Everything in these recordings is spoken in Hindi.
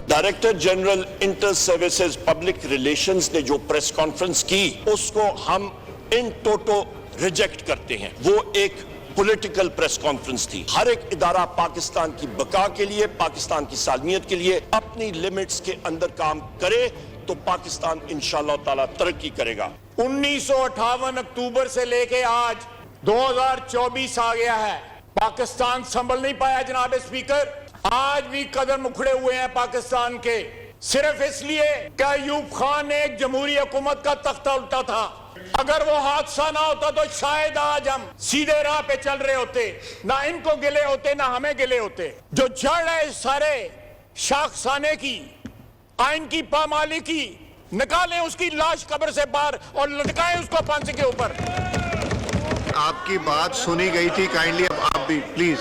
Director general inter services public relations ने जो प्रेस कॉन्फ्रेंस की उसको हम इन टोटो रिजेक्ट करते हैं। वो एक पॉलिटिकल प्रेस कॉन्फ्रेंस थी। हर एक इदारा पाकिस्तान की बका के लिए, पाकिस्तान की सालमियत के लिए अपनी लिमिट्स के अंदर काम करे तो पाकिस्तान इंशाअल्लाह ताला तरक्की करेगा। 1958 अक्टूबर से लेके आज 2024 आ गया है, पाकिस्तान संभल नहीं पाया जनाब स्पीकर। आज भी कदम उखड़े हुए हैं पाकिस्तान के, सिर्फ इसलिए कि अयूब खान ने एक जमहूरी हुकूमत का तख्ता उल्टा था। अगर वो हादसा ना होता तो शायद आज हम सीधे राह पे चल रहे होते, ना इनको गिले होते ना हमें गिले होते। जो जड़ है सारे शाखसाने की, आइन की पामाली की, निकालें उसकी लाश कब्र से बाहर और लटकाएं उसको फांसी के ऊपर। आपकी बात सुनी गई थी, काइंडली अब आप भी प्लीज।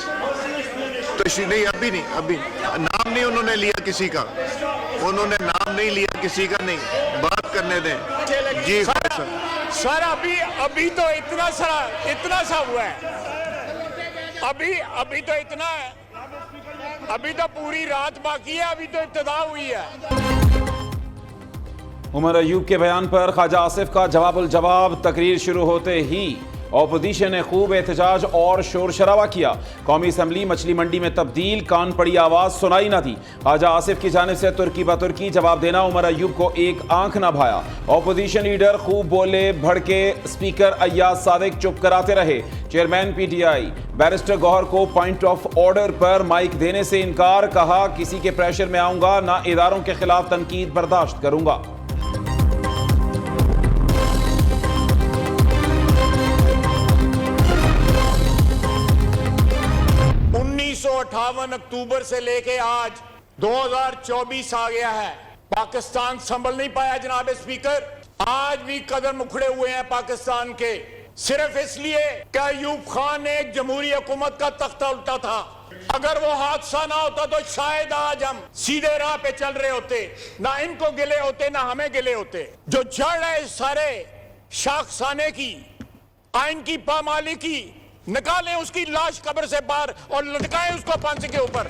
तो नहीं, अभी नहीं, अभी नाम नहीं उन्होंने लिया किसी का, उन्होंने नाम नहीं लिया किसी का, नहीं बात करने दें जी। सर अभी तो इतना सा हुआ है, अभी तो इतना है, अभी तो पूरी रात बाकी है, अभी तो इब्तिदा हुई है। उमर अयूब के बयान पर ख्वाजा आसिफ का जवाबुल जवाब। तकरीर शुरू होते ही ऑपोजिशन ने खूब एहतजाज और शोर शराबा किया। कौमी असम्बली मछली मंडी में तब्दील, कान पड़ी आवाज सुनाई न दी। ख्वाजा आसिफ की जानिब से तुर्की बतुर्की जवाब देना उमर अयूब को एक आंख न भाया। ऑपोजिशन लीडर खूब बोले भड़के, स्पीकर अय्याज सादिक चुप कराते रहे। चेयरमैन पीटीआई बैरिस्टर गौहर को पॉइंट ऑफ ऑर्डर पर माइक देने से इनकार, कहा किसी के प्रेशर में आऊंगा ना इदारों के खिलाफ तनकीद बर्दाश्त करूंगा। 1958 अक्टूबर से लेके आज 2024 आ गया है, पाकिस्तान संभल नहीं पाया जनाब स्पीकर। आज भी कदम उखड़े हुए हैं पाकिस्तान के, सिर्फ इसलिए कि अयूब खान ने एक जमहूरी हुकूमत का तख्ता उल्टा था। अगर वो हादसा ना होता तो शायद आज हम सीधे राह पे चल रहे होते, ना इनको गिले होते ना हमें गिले होते। जो जड़ है सारे शाखसाने की, आइन की पामाली की, निकालें उसकी लाश कब्र से बाहर और लटकाएं उसको फांसी के ऊपर।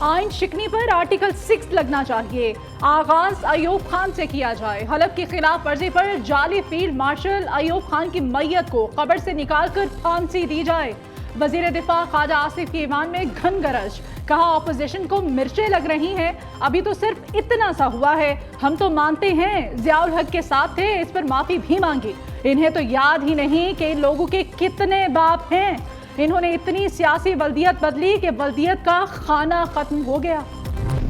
आइन शिकनी पर आर्टिकल 6 लगना चाहिए। आगाज अयूब खान से किया जाए। हलफ की खिलाफ वर्जी पर जाली फील्ड मार्शल अयूब खान की मैयत को कब्र से निकालकर फांसी दी जाए। वजीर दिफा ख्वाजा आसिफ की ईमान में घन गरज, कहा ऑपोजिशन को मिर्चें लग रही हैं, अभी तो सिर्फ इतना सा हुआ है। हम तो मानते हैं ज़ियाउल हक के साथ थे, इस पर माफी भी मांगी। इन्हें तो याद ही नहीं कि इन लोगों के कितने बाप हैं। इन्होंने इतनी सियासी वल्दियत बदली कि वल्दियत का खाना खत्म हो गया।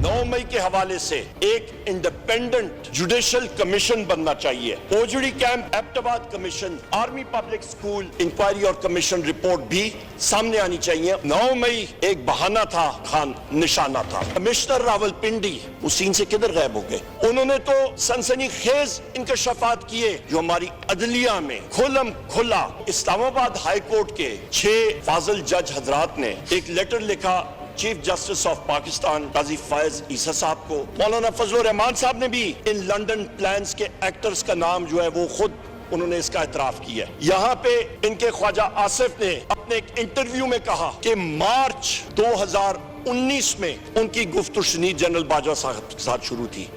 9 मई के हवाले से एक इंडिपेंडेंट जुडिशियल कमीशन बनना चाहिए। Ojhri camp, Abbottabad commission, army public school inquiry और कमीशन रिपोर्ट भी सामने आनी चाहिए। 9 मई एक बहाना था, खान निशाना था। कमिश्नर रावलपिंडी उस सीन से किधर गायब हो गए? उन्होंने तो सनसनीखेज इंकशाफात किए जो हमारी अदलिया में खुलम खुला। इस्लामाबाद हाई कोर्ट के 6 फाजिल जज हजरात ने एक लेटर लिखा चीफ जस्टिस ऑफ पाकिस्तान काजी फैज ईसा साहब को। मौलाना फजलुर रहमान साहब ने भी इन लंदन प्लान्स के एक्टर्स का नाम जो है वो खुद उन्होंने इसका इतराफ किया। यहाँ पे इनके ख्वाजा आसिफ ने अपने एक इंटरव्यू में कहा कि मार्च 2019 में उनकी गुफ्तगू शनीद जनरल बाजवा साहब के साथ शुरू थी।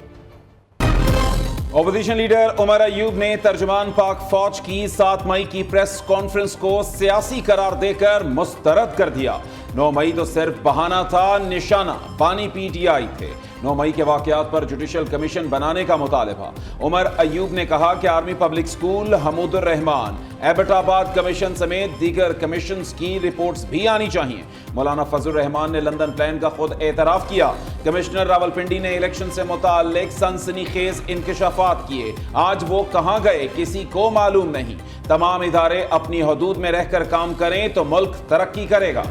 ऑपोजिशन लीडर उमर अयूब ने तर्जुमान पाक फौज की 7 मई की प्रेस कॉन्फ्रेंस को सियासी करार देकर मुस्तरद कर दिया। 9 मई तो सिर्फ बहाना था, निशाना बानी पीटीआई थे। 9 मई के वाकयात पर जुडिशियल कमीशन बनाने का मुतालिबा। उमर अयूब ने कहा कि army public school, Hamoodur Rahman, Abbottabad commission समेत दीगर कमीशंस की रिपोर्ट्स भी आनी चाहिए। मौलाना फजलुर रहमान ने लंदन प्लान का खुद एतराफ किया। कमिश्नर रावलपिंडी ने इलेक्शन से मुताल्लिक सनसनीखेज इंकशाफात किए। आज वो कहां गए किसी को मालूम नहीं। तमाम इदारे अपनी हदूद में रहकर काम करें तो मुल्क तरक्की करेगा।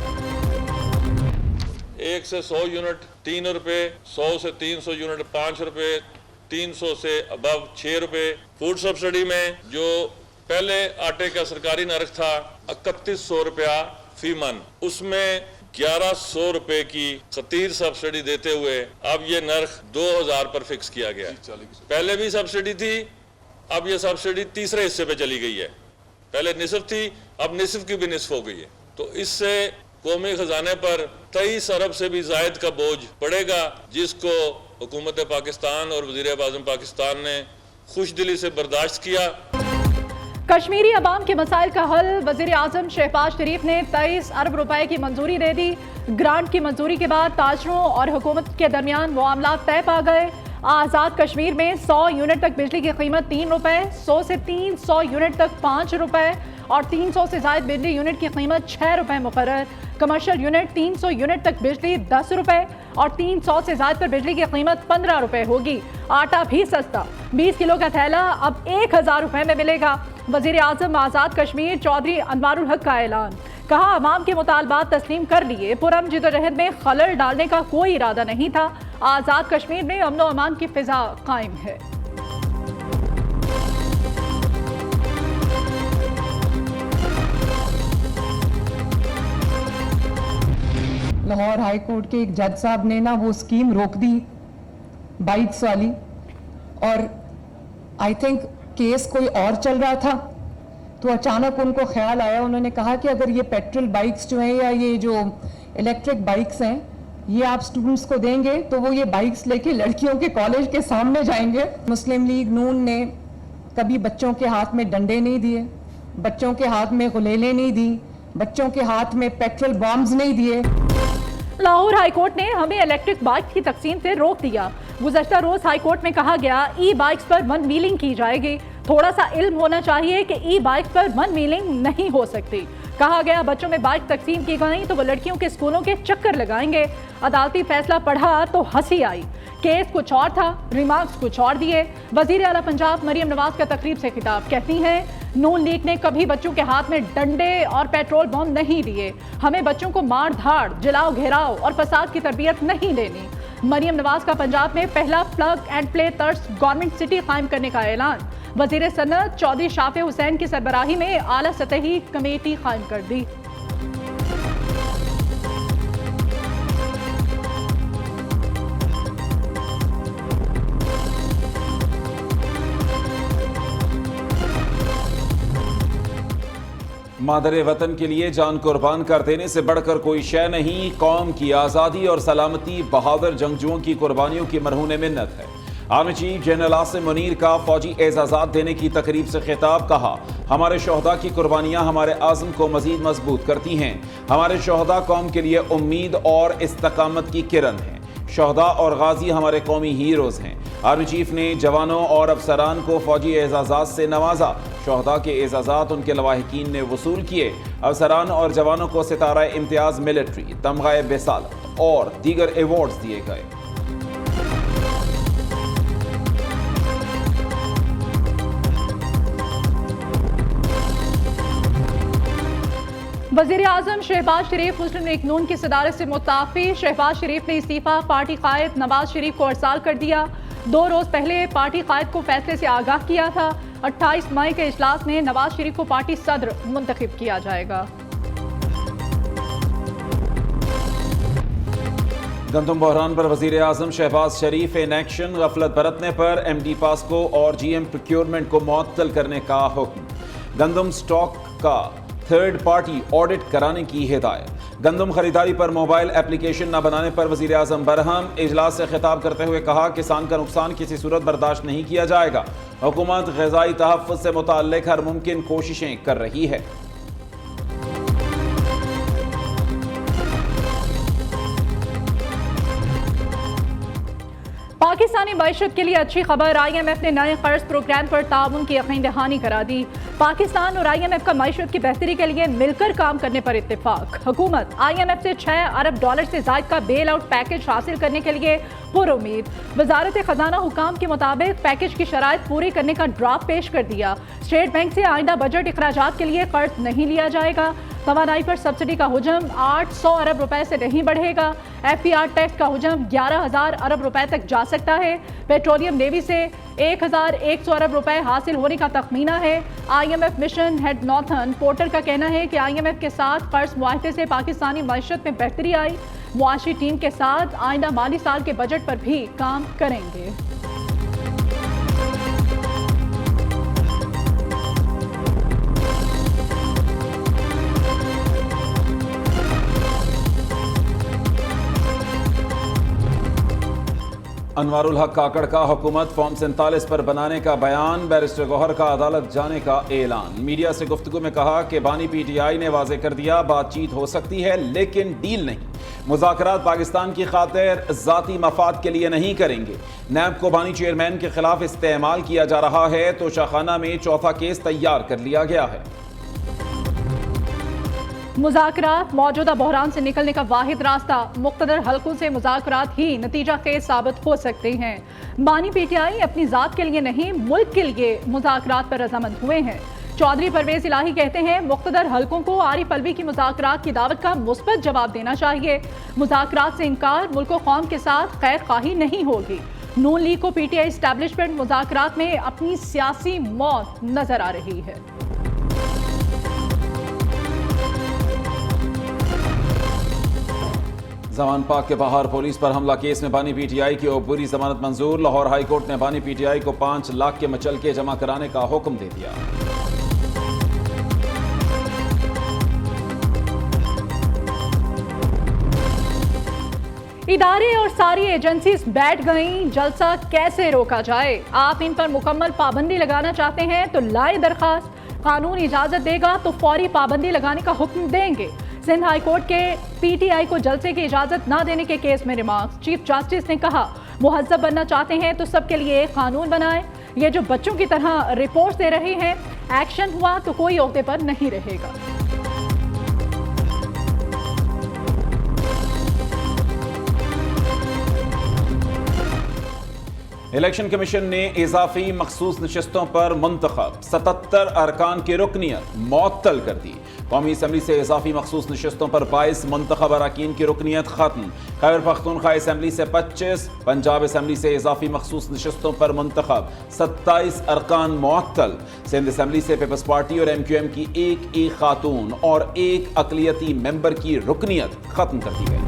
1 से 100 यूनिट 3 रुपए, 100 से 300 यूनिट 5 रुपए, 300 से अबव 6 रुपए। फूड सब्सिडी में जो पहले आटे का सरकारी नर्ख था 3100 रुपया फी मन, उसमें 1100 रुपए की खतीर सब्सिडी देते हुए अब ये नर्ख 2000 पर फिक्स किया गया है। पहले भी सब्सिडी थी, अब ये सब्सिडी तीसरे हिस्से पे चली गई है। पहले निसफ थी, अब निसफ की भी निसफ हो गई है। तो इससे कौमी खजाने पर 23 अरब से भी जायद का बोझ पड़ेगा, जिसको हुकूमत पाकिस्तान और वज़ीर-ए-आज़म पाकिस्तान ने खुशदिली से बर्दाश्त किया। कश्मीरी अवाम के मसाइल का हल, वज़ीर आज़म शहबाज शरीफ ने 23 अरब रुपए की मंजूरी दे दी। ग्रांट की मंजूरी के बाद ताजरों और हुकूमत के दरमियान मामला तय पा गए। आज़ाद कश्मीर में 100 यूनिट तक बिजली की कीमत 3 रुपए, 100 से 300 यूनिट तक 5 रुपए और 300 से ज़ायद बिजली यूनिट की कीमत 6 रुपए मुकर्रर। कमर्शियल यूनिट 300 यूनिट तक बिजली 10 रुपए और 300 से ज़ायद पर बिजली की कीमत 15 रुपए होगी। आटा भी सस्ता, 20 किलो का थैला अब 1000 रुपए में मिलेगा। वज़ीर आज़म आज़ाद कश्मीर चौधरी अनवारुल हक का ऐलान, कहा अवाम के मुतालबात तस्लीम कर लिए, पुरअमन जिदोजहद में खलल डालने का कोई इरादा नहीं था। आज़ाद कश्मीर में अमन व अमान की फिजा कायम है। लाहौर हाई कोर्ट के एक जज साहब ने ना वो स्कीम रोक दी बाइक्स वाली, और आई थिंक केस कोई और चल रहा था, तो अचानक उनको ख्याल आया, उन्होंने कहा कि अगर ये पेट्रोल बाइक्स जो हैं या ये जो इलेक्ट्रिक बाइक्स हैं ये आप स्टूडेंट्स को देंगे तो वो ये बाइक्स लेके लड़कियों के कॉलेज के सामने जाएंगे। मुस्लिम लीग नून ने कभी बच्चों के हाथ में डंडे नहीं दिए, बच्चों के हाथ में गुलेलें नहीं दी, बच्चों के हाथ में पेट्रोल बॉम्ब्स नहीं दिए। लाहौर हाईकोर्ट ने हमें इलेक्ट्रिक बाइक की तकसीम से रोक दिया। गुज़श्ता रोज हाईकोर्ट में कहा गया ई बाइक्स पर वन व्हीलिंग की जाएगी। थोड़ा सा इल्म होना चाहिए कि ई बाइक्स पर वन व्हीलिंग नहीं हो सकती। कहा गया बच्चों में बाइक तकसीम की गई तो वो लड़कियों के स्कूलों के चक्कर लगाएंगे। अदालती फैसला पढ़ा तो हंसी आई, केस कुछ और था, रिमार्क्स कुछ और दिए। वजीर आला पंजाब मरियम नवाज का तकरीब से खिताब, कहती हैं नून लीग ने कभी बच्चों के हाथ में डंडे और पेट्रोल बम नहीं दिए। हमें बच्चों को मार धाड़, जलाओ घेराव और फसाद की तरबियत नहीं देनी। मरियम नवाज का पंजाब में पहला प्लग एंड प्ले तर्ज गवर्नमेंट सिटी कायम करने का ऐलान। वजीर सनत चौधरी शाफे हुसैन की सरबराही में आला सतही कमेटी कायम कर दी। मादरे वतन के लिए जान कुर्बान कर देने से बढ़कर कोई शय नहीं। कौम की आज़ादी और सलामती बहादुर जंगजुओं की कुर्बानियों की मरहून मिन्नत है। Army chief general Asim Munir का फौजी एजाज़ात देने की तकरीब से खिताब, कहा हमारे शोहदा की कुर्बानियाँ हमारे आज़म को मज़ीद मजबूत करती हैं। हमारे शोहदा कौम के लिए उम्मीद और इस्तकामत की किरण हैं। शोहदा और गाजी हमारे कौमी हीरोज़ हैं। आर्मी चीफ ने जवानों और अफसरान को फौजी एजाज़ात से नवाजा। शोहदा के एजाज़ात उनके लवाहिकीन ने वसूल किए। अफसरान और जवानों को सितारा इम्तियाज़ मिलिट्री, तमग़ाए बेसालत और दीगर एवॉर्ड्स दिए गए। वज़ीर आज़म शहबाज शरीफ मुस्लिम लीग नून की सदारत से मुताफ़ी। शहबाज शरीफ ने इस्तीफ़ा पार्टी कायद नवाज शरीफ को अरसाल कर दिया। 2 रोज़ पहले पार्टी कायद को फैसले से आगाह किया था। 28 मई के इजलास में नवाज शरीफ को पार्टी सदर मुंतखब किया जाएगा। गंदम बहरान पर वज़ीर आज़म शहबाज शरीफ इन एक्शन, गफलत बरतने पर MD पास्को और GM प्रोक्योरमेंट को मुअत्तल करने का हुक्म। गंदम स्टॉक का थर्ड पार्टी ऑडिट कराने की हिदायत। गंदम खरीदारी पर मोबाइल एप्लीकेशन न बनाने पर वज़ीर आज़म बरहम। इजलास से खिताब करते हुए कहा किसान का नुकसान किसी सूरत बर्दाश्त नहीं किया जाएगा। हुकूमत ग़िज़ाई तहफ़्फ़ुज़ से मुताल्लिक़ हर मुमकिन कोशिशें कर रही है। पाकिस्तानी मईशत के लिए अच्छी खबर, IMF ने नए कर्ज प्रोग्राम पर ताउन की यकीन दहानी करा दी। पाकिस्तान और IMF का मईशत की बेहतरी के लिए मिलकर काम करने पर इत्तेफाक। हुकूमत IMF से $6 अरब से ज़ायद का बेल आउट पैकेज हासिल करने के लिए पुरुमीद। वजारत खजाना हुकाम के मुताबिक पैकेज की शराइत पूरी करने का ड्राफ्ट पेश कर दिया। स्टेट बैंक से आइंदा बजट अखराजात के लिए कर्ज नहीं लिया जाएगा। तवानाई पर सब्सिडी का हुजम 800 अरब रुपए से नहीं बढ़ेगा। FPR टैक्स का हुजम 11,000 अरब रुपए तक जा सकता है। पेट्रोलियम नेवी से 1,100 अरब रुपए हासिल होने का तखमीना है। IMF mission head northern porter का कहना है कि IMF के साथ कर्ज मुआहदे से पाकिस्तानी मईशत में बेहतरी आई। मुआशी टीम के साथ आइंदा माली साल के बजट पर भी काम करेंगे। अनवारुल हक काकड़ का हुकूमत फॉर्म 47 पर बनाने का बयान, बैरिस्टर गौहर का अदालत जाने का ऐलान। मीडिया से गुफ्तगू में कहा कि बानी पीटीआई ने वाजे कर दिया बातचीत हो सकती है लेकिन डील नहीं। मुज़ाकरात पाकिस्तान की खातिर ज़ाती मफाद के लिए नहीं करेंगे। नैब को बानी चेयरमैन के खिलाफ इस्तेमाल किया जा रहा है तो शाखाना में चौथा केस तैयार कर लिया गया है। मुज़ाकरात मौजूदा बहरान से निकलने का वाहिद रास्ता, मुख्तदर हलकों से मुज़ाकरात ही नतीजा खेज साबित हो सकते हैं। बानी पीटीआई अपनी ज़ात के लिए नहीं मुल्क के लिए मुज़ाकरात पर रजामंद हुए हैं। चौधरी परवेज इलाही कहते हैं मुख्तदर हलकों को आरिफ अलवी की मुज़ाकरात की दावत का मुस्बत जवाब देना चाहिए। मुज़ाकरात से इनकार मुल्क व कौम के साथ खैर खाही नहीं होगी। नून लीग को पीटीआई एस्टैब्लिशमेंट मुज़ाकरात में अपनी सियासी मौत नजर आ रही है। जमान पाक के बाहर पुलिस पर हमला केस में बानी पीटीआई की अबूरी जमानत मंजूर। लाहौर हाई कोर्ट ने बानी पीटीआई को 5 लाख के मचलके जमा कराने का हुक्म दे दिया। इदारे और सारी एजेंसीज बैठ गईं, जलसा कैसे रोका जाए? आप इन पर मुकम्मल पाबंदी लगाना चाहते हैं तो लाए दरखास्त, कानून इजाजत देगा तो फौरी पाबंदी लगाने का हुक्म देंगे। सिंध हाई कोर्ट के पीटीआई को जलसे की इजाजत न देने के केस में रिमार्क्स। चीफ जस्टिस ने कहा मुहज्जब बनना चाहते हैं तो सबके लिए एक कानून बनाएं। ये जो बच्चों की तरह रिपोर्ट्स दे रहे हैं, एक्शन हुआ तो कोई ओहदे पर नहीं रहेगा। इलेक्शन कमीशन ने इजाफी मखसूस नशस्तों पर मुंतखब 77 अरकान की रुकनियत मुअत्तल कर दी। कौमी असम्बली से इजाफी मखसूस नशस्तों पर 22 मुंतखब अरकान की रुकनियत खत्म। खैबर पख्तूनख्वा असम्बली से 25, पंजाब असम्बली से इजाफी मखसूस नशस्तों पर मुंतखब 27 अरकान मुअत्तल। सिंध असम्बली से पीपल्स पार्टी और MQM की एक खातून और एक अकलियती मेंबर की रुकनियत खत्म कर दी गई।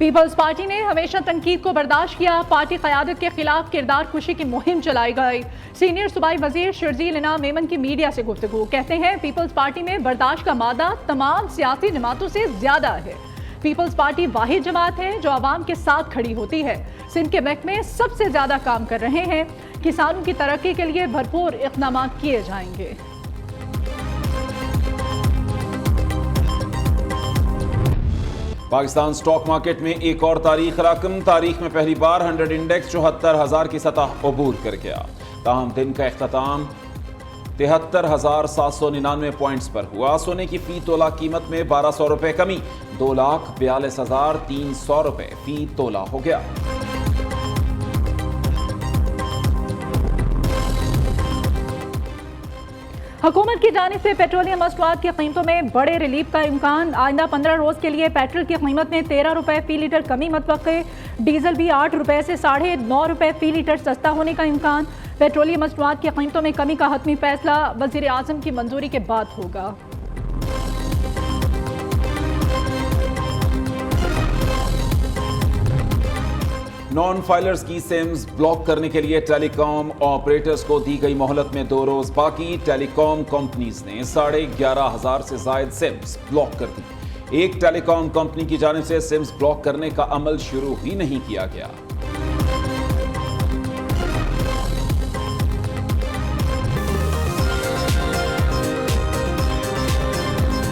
पीपल्स पार्टी ने हमेशा तनकीद को बर्दाश्त किया। पार्टी क़यादत के खिलाफ किरदार कुशी की मुहिम चलाई गई। सीनियर सूबाई वजीर शर्जील इनाम मेमन की मीडिया से गुफ्तगू, कहते हैं पीपल्स पार्टी में बर्दाश्त का मादा तमाम सियासी जमातों से ज्यादा है। पीपल्स पार्टी वाहिद जमात है जो आवाम के साथ खड़ी होती है। सिंध के महकमे सबसे ज्यादा काम कर रहे हैं। किसानों की तरक्की के लिए भरपूर इक़दाम किए जाएंगे। पाकिस्तान स्टॉक मार्केट में एक और तारीख रकम। तारीख में पहली बार 100 इंडेक्स 74,000 की सतह अबूर कर गया। ताहम दिन का इख्तिताम 73,799 पॉइंट्स पर हुआ। सोने की फी तोला कीमत में 1200 रुपए कमी, 2,42,300 रुपए फी तोला हो गया। हुकूमत की जानिब से पेट्रोलियम मसनूआत की कीमतों में बड़े रिलीफ का इम्कान। आइंदा 15 रोज के लिए पेट्रोल की कीमत में 13 रुपए फी लीटर कमी मतवक्के। डीजल भी 8 रुपए से 9.5 रुपए फी लीटर सस्ता होने का इम्कान। पेट्रोलियम मसनूआत की कीमतों में कमी का हतमी फैसला वजीर आजम की मंजूरी के बाद होगा। नॉन फाइलर्स की सिम्स ब्लॉक करने के लिए टेलीकॉम ऑपरेटर्स को दी गई मोहलत में 2 रोज बाकी। टेलीकॉम कंपनीज ने 11,500 से जायद सिम्स ब्लॉक कर दी। एक टेलीकॉम कंपनी की जानिब से सिम्स ब्लॉक करने का अमल शुरू ही नहीं किया गया।